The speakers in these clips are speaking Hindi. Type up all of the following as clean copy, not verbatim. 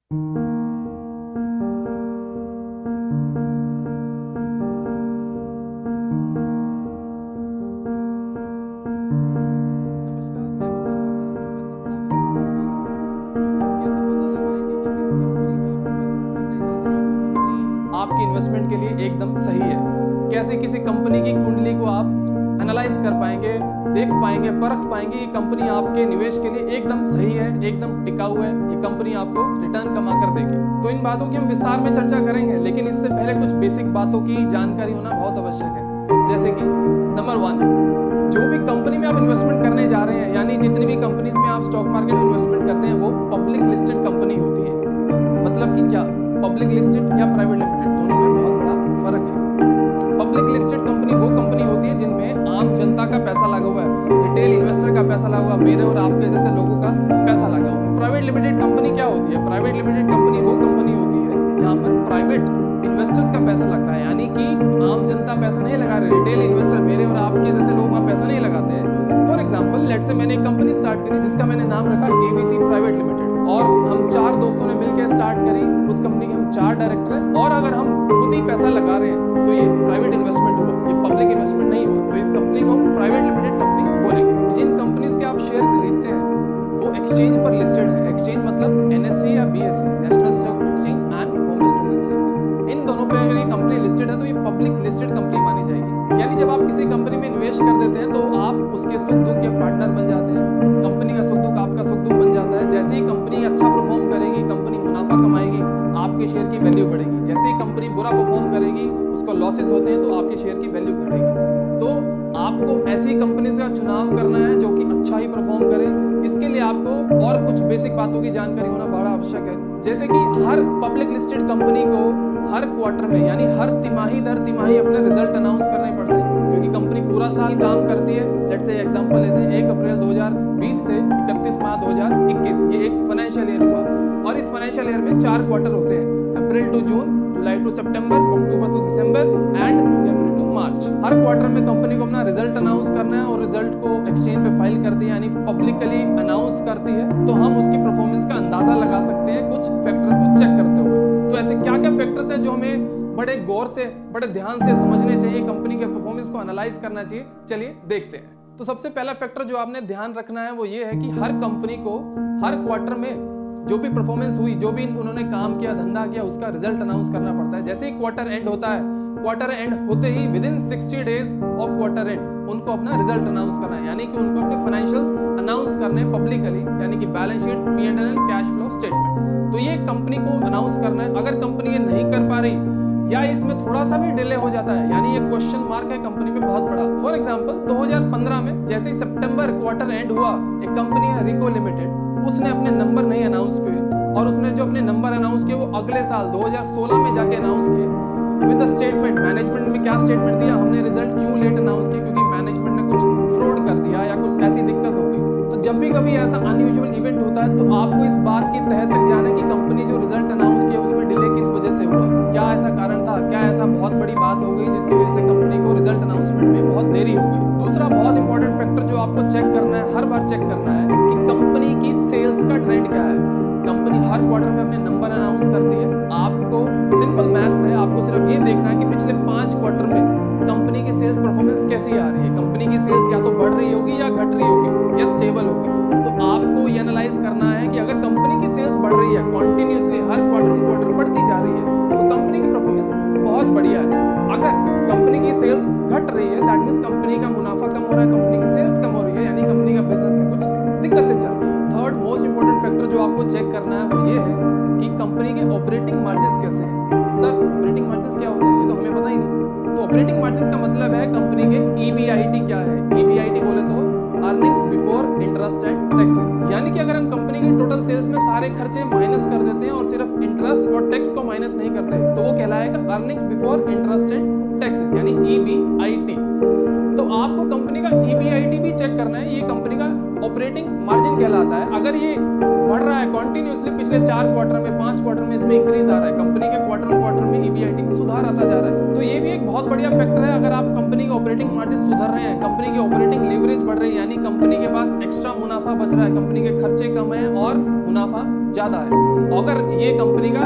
आपकी इन्वेस्टमेंट के लिए एकदम सही है। कैसे किसी कंपनी की कुंडली को आप एनालाइज कर पाएंगे, देख पाएंगे, परख पाएंगे ये कंपनी आपके निवेश के लिए एकदम सही है, एकदम टिकाऊ है, ये कंपनी आपको रिटर्न कमा कर देगी। तो इन बातों की हम विस्तार में चर्चा करेंगे, लेकिन इससे पहले कुछ बेसिक बातों की जानकारी होना बहुत आवश्यक है। जैसे कि नंबर 1, जो भी कंपनी में आप इन्वेस्टमेंट करने जा रहे हैं, यानी जितनी भी कंपनीज में आप स्टॉक मार्केट में इन्वेस्टमेंट करते हैं वो पब्लिक लिस्टेड कंपनी होती है। मतलब कि क्या, पब्लिक लिस्टेड या प्राइवेट लिमिटेड, दोनों में बहुत बड़ा फर्क है। पब्लिक लिस्टेड कंपनी वो कंपनी होती है जिनमें आम जनता का पैसा लगा हुआ है, रिटेल इन्वेस्टर का पैसा लगा हुआ है, मेरे और आपके जैसे लोगों का पैसा लगा हुआ है। प्राइवेट लिमिटेड कंपनी क्या होती है? प्राइवेट लिमिटेड कंपनी वो कंपनी होती है जहां पर प्राइवेट इन्वेस्टर्स का पैसा लगता है, यानी कि आम जनता पैसा नहीं लगा रहे, रिटेल इन्वेस्टर मेरे और आपके जैसे लोग वहां पैसा नहीं लगाते हैं। फॉर एग्जाम्पल, लेट से मैंने एक कंपनी स्टार्ट करी जिसका मैंने नाम रखा ABC प्राइवेट लिमिटेड, और हम 4 दोस्तों ने मिलकर स्टार्ट करी। उस कंपनी के हम 4 डायरेक्टर हैं, और अगर हम खुद ही पैसा लगा रहे हैं तो ये प्राइवेट इन्वेस्टमेंट हुआ, ये पब्लिक इन्वेस्टमेंट नहीं हुआ। तो इस कंपनी को हम प्राइवेट लिमिटेड कंपनी बोलेंगे। जिन कंपनीज के आप शेयर खरीदते हैं वो एक्सचेंज पर लिस्टेड है। एक्सचेंज मतलब NSE या BSE, national stock exchange and Bombay stock exchange. इन दोनों पे अगर ये कंपनी लिस्टेड है तो ये पब्लिक लिस्टेड कंपनी मानी जाएगी। यानी जब आप किसी कंपनी में इन्वेस्ट कर देते हैं तो आप उसके सुख दुख के पार्टनर बन जाते हैं। कंपनी का सुख दुख आपका सुख दुख बन जाता है। जैसे ही कंपनी अच्छा परफॉर्म करेगी, कंपनी मुनाफा कमाएगी, आपके शेयर की वैल्यू बढ़ेगी। जैसे ही कंपनी बुरा परफॉर्म करेगी, उसको लॉसेस होते हैं, तो आपके शेयर की वैल्यू घटेगी। तो आपको ऐसी कंपनीज का चुनाव करना है जो कि अच्छा ही परफॉर्म करे। इसके लिए आपको और कुछ बेसिक बातों की जानकारी होना बड़ा आवश्यक है। जैसे कि हर पब्लिक लिस्टेड कंपनी को हर क्वार्टर में, यानी हर तिमाही दर तिमाही अपने रिजल्ट अनाउंस करने पड़ते हैं, क्योंकि कंपनी पूरा साल काम करती है। लेट्स से एग्जांपल लेते हैं, 1 अप्रैल 2020 से 31 मार्च 2021, ये एक फाइनेंशियल ईयर हुआ, और इस फाइनेंशियल ईयर में 4 क्वार्टर होते हैं, April to June, July to September, October to December and January to March. हर क्वार्टर में कंपनी को अपना रिजल्ट अनाउंस करना है, और रिजल्ट को एक्सचेंज पे फाइल करती है, यानी पब्लिकली अनाउंस करती है। तो हम उसकी परफॉर्मेंस का अंदाजा लगा सकते हैं कुछ फैक्टर्स को चेक करते हुए। तो ऐसे क्या क्या फैक्टर्स हैं जो हमें बड़े गौर से, बड़े ध्यान से समझने चाहिए, कंपनी के परफॉर्मेंस को एनालाइज करना चाहिए। चलिए देखते हैं। तो सबसे पहला फैक्टर जो आपने ध्यान रखना है वो ये है कि हर कंपनी को हर क्वार्टर में जो भी परफॉर्मेंस हुई, जो भी उन्होंने काम किया, धंधा किया, उसका रिजल्ट अनाउंस करना पड़ता है। जैसे ही क्वार्टर एंड होता है, क्वार्टर एंड होते ही within 60 days of quarter end उनको अपना रिजल्ट अनाउंस करना है, यानी कि उनको अपने फाइनेंशियल्स अनाउंस करने पब्लिकली, यानी कि balance sheet, P&L and cash flow statement. तो ये कंपनी को अनाउंस करना है। अगर कंपनी ये नहीं कर पा रही या इसमें थोड़ा सा भी डिले हो जाता है, यानी ये क्वेश्चन मार्क है कंपनी में बहुत बड़ा। फॉर एग्जांपल 2015 में जैसे ही सितंबर क्वार्टर एंड हुआ, एक कंपनी है रिको लिमिटेड, उसने अपने नंबर नहीं अनाउंस किए, और उसने जो अपने नंबर अनाउंस किए वो अगले साल 2016 में जाके अनाउंस किए विद अ स्टेटमेंट। मैनेजमेंट में क्या स्टेटमेंट दिया, हमने रिजल्ट क्यों लेट अनाउंस किया, क्योंकि मैनेजमेंट ने कुछ फ्रॉड कर दिया या कुछ ऐसी दिक्कत हो गई। तो जब भी कभी ऐसा अनयूजुअल इवेंट होता है तो आपको इस बात की तह तक जाना है कि कंपनी जो रिजल्ट अनाउंस किया उसमें डिले किस वजह से हुआ, क्या ऐसा कारण था, क्या ऐसा बहुत बड़ी बात हो गई जिसकी वजह से कंपनी को रिजल्ट अनाउंसमेंट में बहुत देरी हो गई। दूसरा बहुत इंपॉर्टेंट फैक्टर जो आपको चेक करना है, हर बार चेक करना है कि कंपनी की सेल्स का ट्रेंड क्या है। कंपनी हर क्वार्टर में अपने नंबर अनाउंस करती है। आपको सिंपल मैथ्स है, आपको सिर्फ ये देखना है कि पिछले 5 क्वार्टर में कंपनी की सेल्स परफॉर्मेंस कैसी आ रही है। कंपनी की सेल्स या तो बढ़ रही होगी या घट रही होगी या स्टेबल होगी। तो आपको ये एनालाइज करना है कि अगर कंपनी की सेल्स बढ़ रही है कॉन्टिन्यूसली, हर क्वार्टर बढ़ती जा रही है, तो कंपनी की परफॉर्मेंस बहुत बढ़िया है। अगर कंपनी की सेल्स घट रही है, दैट मींस कंपनी का मुनाफा कम हो रहा है, कंपनी की सेल्स कम हो रही है, यानी कंपनी का बिजनेस में कुछ दिक्कतें चल रही है। थर्ड मोस्ट इंपोर्टेंट फैक्टर जो आपको चेक करना है वो ये है कि कंपनी के ऑपरेटिंग मार्जिन्स कैसे हैं। सर ऑपरेटिंग मार्जिन्स क्या होते हैं, ये तो हमें पता ही नहीं। तो ऑपरेटिंग मार्जिन्स का मतलब है कंपनी के EBIT क्या है। EBIT बोले तो earnings before interest and taxes, यानी कि अगर हम कंपनी की टोटल सेल्स में सारे खर्चे माइनस कर देते हैं और सिर्फ इंटरेस्ट और टैक्स को माइनस नहीं करते तो वो कहलाएगा earnings before interest and taxes, यानी EBIT। तो आपको कंपनी का EBIT भी चेक करना है, ये कंपनी का ऑपरेटिंग मार्जिन कहलाता है। अगर ये बढ़ रहा है कॉन्टिन्यूसली पिछले 4 क्वार्टर में, 5 क्वार्टर में इसमें इंक्रीज आ रहा है, कंपनी के क्वार्टर में EBIT में सुधार आता जा रहा है, तो ये भी एक बहुत बढ़िया फैक्टर है। अगर आप कंपनी के ऑपरेटिंग मार्जिन सुधर रहे हैं, कंपनी की ऑपरेटिंग लीवरेज बढ़ रही है, यानी कंपनी के पास एक्स्ट्रा मुनाफा बच रहा है, कंपनी के खर्चे कम है और मुनाफा ज्यादा है। अगर ये कंपनी का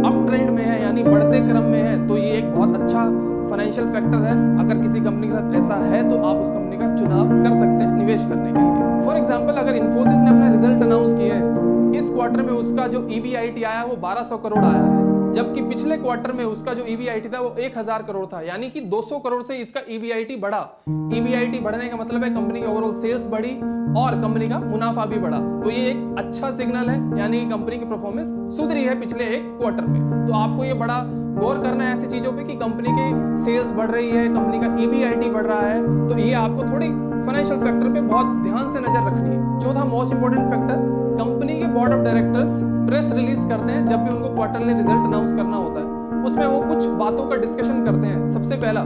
अप ट्रेंड में है यानी बढ़ते क्रम में है तो ये एक बहुत अच्छा फाइनेंशियल फैक्टर है। अगर किसी कंपनी के साथ ऐसा है तो आप उस कंपनी का चुनाव कर सकते हैं निवेश करने के लिए। फॉर एग्जाम्पल, अगर इन्फोसिस ने अपना रिजल्ट अनाउंस किया है, इस क्वार्टर में उसका जो EBIT आया वो 1200 करोड़ आया है, जबकि पिछले क्वार्टर में उसका जो EBIT था वो 1000 करोड़ था, यानी कि 200 करोड़ से इसका EBIT बढ़ा। EBIT बढ़ने का मतलब है कंपनी की ओवरऑल सेल्स बढ़ी और कंपनी का मुनाफा भी बढ़ा। तो ये एक अच्छा सिग्नल है, यानी कि कंपनी की परफॉर्मेंस सुधरी है पिछले एक क्वार्टर में। तो आपको ये बड़ा गौर करना है ऐसी चीजों पे कि कंपनी की सेल्स बढ़ रही है, कंपनी का EBIT बढ़ रहा है, तो ये आपको थोड़ी फाइनेंशियल फैक्टर पे बहुत ध्यान से नजर रखनी है। चौथा मोस्ट इंपोर्टेंट फैक्टर, कंपनी के board of directors press release करते हैं जब भी उनको क्वार्टरली रिजल्ट अनाउंस करना होता है। उसमें वो कुछ बातों का डिस्कशन करते हैं। सबसे पहला,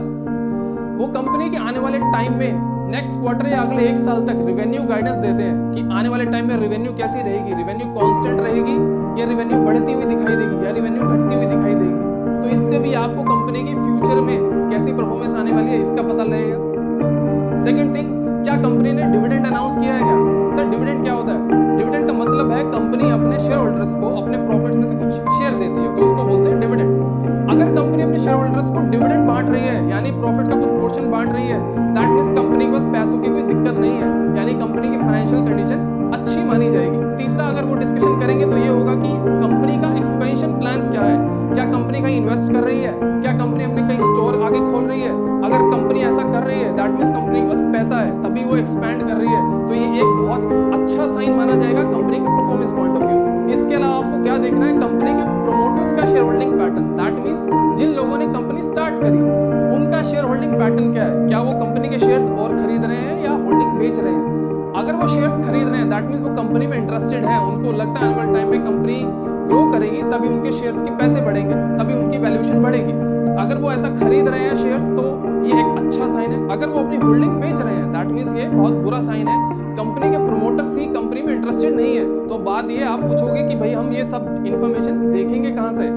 वो कंपनी के आने वाले टाइम में नेक्स्ट क्वार्टर या अगले एक साल तक रिवेन्यू गाइडेंस देते हैं कि आने वाले टाइम में रिवेन्यू कैसी रहेगी, रिवेन्यू कांस्टेंट रहेगी या रिवेन्यू बढ़ती हुई दिखाई देगी या रिवेन्यू घटती हुई दिखाई देगी। तो इससे भी आपको कंपनी की फ्यूचर में कैसी परफॉर्मेंस आने वाली है इसका पता लगेगा। सेकंड थिंग, क्या कंपनी ने डिविडेंड अनाउंस किया है क्या? सर डिविडेंड क्या होता है? डिविडेंड का मतलब है कंपनी अपने शेयर होल्डर्स को अपने प्रॉफिट्स में से कुछ शेयर देती है, तो उसको बोलते हैं डिविडेंड। अगर कंपनी अपने शेयर होल्डर्स को डिविडेंड बांट रही है यानी प्रॉफिट का कुछ पोर्शन बांट रही है, दैट मींस कंपनी के पास पैसों की कोई दिक्कत नहीं है, यानी कंपनी की फाइनेंशियल कंडीशन अच्छी मानी जाएगी। तीसरा, अगर वो डिस्कशन करेंगे तो ये होगा कि कंपनी का एक्सपेंशन प्लान्स क्या है, क्या कंपनी कहीं इन्वेस्ट कर रही है, क्या कंपनी अपने कहीं स्टोर आगे खोल रही है। अगर कंपनी ऐसा कर रही है दैट मींस कंपनी के पास पैसा है, तभी वो एक्सपैंड कर रही है, तो ये एक बहुत अच्छा साइन माना जाएगा कंपनी के परफॉर्मेंस पॉइंट ऑफ व्यू से। इसके अलावा आपको क्या देखना है, कंपनी के प्रोमोटर्स का share holding pattern, that means जिन लोगों ने कंपनी स्टार्ट करी उनका शेयर होल्डिंग पैटर्न क्या है, क्या वो कंपनी के शेयर्स और खरीद रहे हैं या होल्डिंग बेच रहे हैं। अगर वो शेयर्स खरीद रहे हैं दैट मींस वो कंपनी में इंटरेस्टेड है, उनको लगता है आने वाले टाइम में कंपनी ग्रो करेगी, तभी उनके शेयर्स के पैसे बढ़ेंगे, तभी उनकी वैल्यूएशन बढ़ेगी। अगर वो ऐसा खरीद रहे हैं शेयर्स तो ये एक अच्छा साइन है। अगर वो अपनी होल्डिंग बेच रहे हैं दैट मींस ये बहुत बुरा साइन है, कंपनी के प्रोमोटर्स ही कंपनी में इंटरेस्टेड नहीं है। तो बात ये आप पूछोगे कि भाई हम ये सब इंफॉर्मेशन देखेंगे कहां से?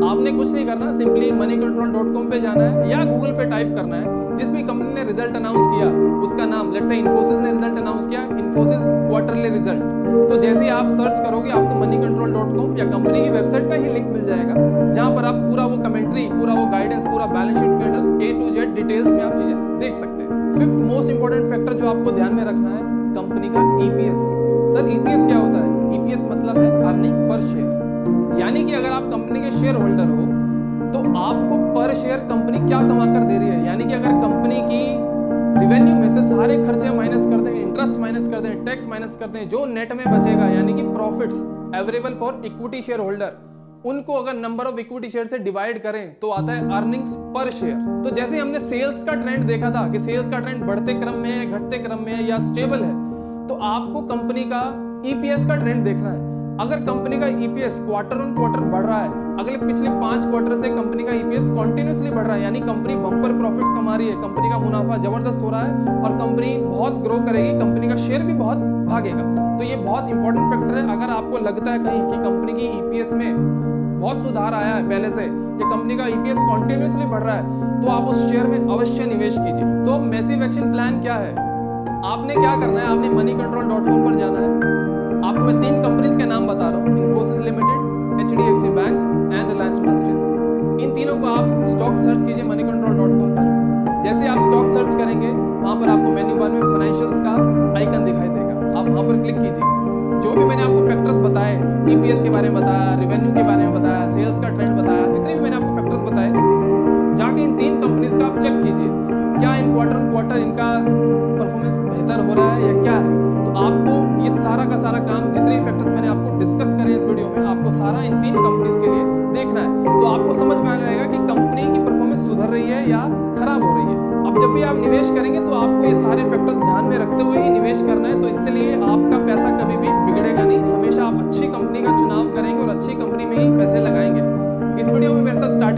आपने कुछ नहीं करना, सिंपली moneycontrol.com पे जाना है या गूगल पे टाइप करना है जिस भी कंपनी ने रिजल्ट अनाउंस किया उसका नाम। लेट्स से इन्फोसिस ने रिजल्ट अनाउंस किया, इन्फोसिस क्वार्टरली रिजल्ट, तो जैसे ही आप सर्च करोगे आपको moneycontrol.com या कंपनी की वेबसाइट का ही लिंक मिल जाएगा, जहां पर आप पूरा वो कमेंट्री, पूरा वो गाइडेंस, पूरा बैलेंस शीट के अंदर A to Z डिटेल्स में आप चीजें देख सकते हैं। फिफ्थ मोस्ट इंपोर्टेंट फैक्टर जो आपको ध्यान में रखना है, कंपनी का EPS। सर EPS क्या होता है? EPS मतलब है अर्निंग पर शेयर, यानी कि अगर आप कंपनी के शेयर होल्डर हो तो आपको पर शेयर कंपनी क्या कमा कर दे रही है। यानी कि अगर कंपनी की रिवेन्यू में से सारे खर्चे माइनस कर दें, इंटरेस्ट माइनस कर दें, टैक्स माइनस कर दें, जो नेट में बचेगा यानी कि profits available for equity share holder, उनको अगर नंबर ऑफ इक्विटी शेयर से डिवाइड करें तो आता है अर्निंग्स पर शेयर। तो जैसे हमने सेल्स का ट्रेंड देखा था कि सेल्स का ट्रेंड बढ़ते क्रम में है, घटते क्रम में है या स्टेबल है, तो आपको कंपनी का EPS का ट्रेंड देखना है। अगर कंपनी का EPS क्वार्टर ऑन क्वार्टर बढ़ रहा है, अगले पिछले 5 क्वार्टर से कंपनी का EPS कंटिन्यूअसली बढ़ रहा है, यानी कंपनी बम्पर प्रॉफिट्स कमा रही है, कंपनी का मुनाफा जबरदस्त हो रहा है और कंपनी बहुत ग्रो करेगी, कंपनी का शेयर भी बहुत भागेगा। तो ये बहुत इंपॉर्टेंट फैक्टर है। अगर आपको लगता है कहीं कि कंपनी की EPS में बहुत सुधार आया है पहले से, या कंपनी का EPS कंटिन्यूअसली बढ़ रहा है, तो आप उस शेयर में अवश्य निवेश कीजिए। तो मैसिव एक्शन प्लान क्या है? आपने क्या करना है, आपने moneycontrol.com पर जाना है। आपको मैं 3 कंपनीज के नाम बता रहा हूँ, Infosys limited, HDFC bank and Reliance Industries. इन तीनों को आप स्टॉक सर्च कीजिए moneycontrol.com पर। जैसे आप स्टॉक सर्च करेंगे वहां पर आपको मेन्यू बार में फाइनेंशियल्स का आइकन दिखाई देगा, आप वहां पर क्लिक कीजिए। जो भी मैंने आपको फैक्टर्स बताए, EPS के बारे में बताया, रेवेन्यू के बारे में बताया, सेल्स का ट्रेंड बताया, जितने भी मैंने आपको फैक्टर्स बताए, जाके इन 3 कंपनीज का आप चेक कीजिए क्या इन क्वार्टर ऑन क्वार्टर इनका परफॉर्मेंस बेहतर हो रहा है या क्या है। तो आपको ये सारा का सारा काम, जितने भी फैक्टर्स मैंने आपको डिस्कस करे इस वीडियो में, आपको सारा इन 3 कंपनीज के लिए देखना है। तो आपको समझ में आ जाएगा कि कंपनी की परफॉर्मेंस सुधर रही है या खराब हो रही है। अब जब भी आप निवेश करेंगे तो आपको ये सारे फैक्टर्स ध्यान में रखते हुए ही निवेश करना है। तो इसलिए आपका पैसा कभी भी बिगड़ेगा नहीं, हमेशा आप अच्छी कंपनी का चुनाव करेंगे और अच्छी कंपनी में ही पैसे लगाएंगे। इस वीडियो में मेरे साथ स्टार्टिंग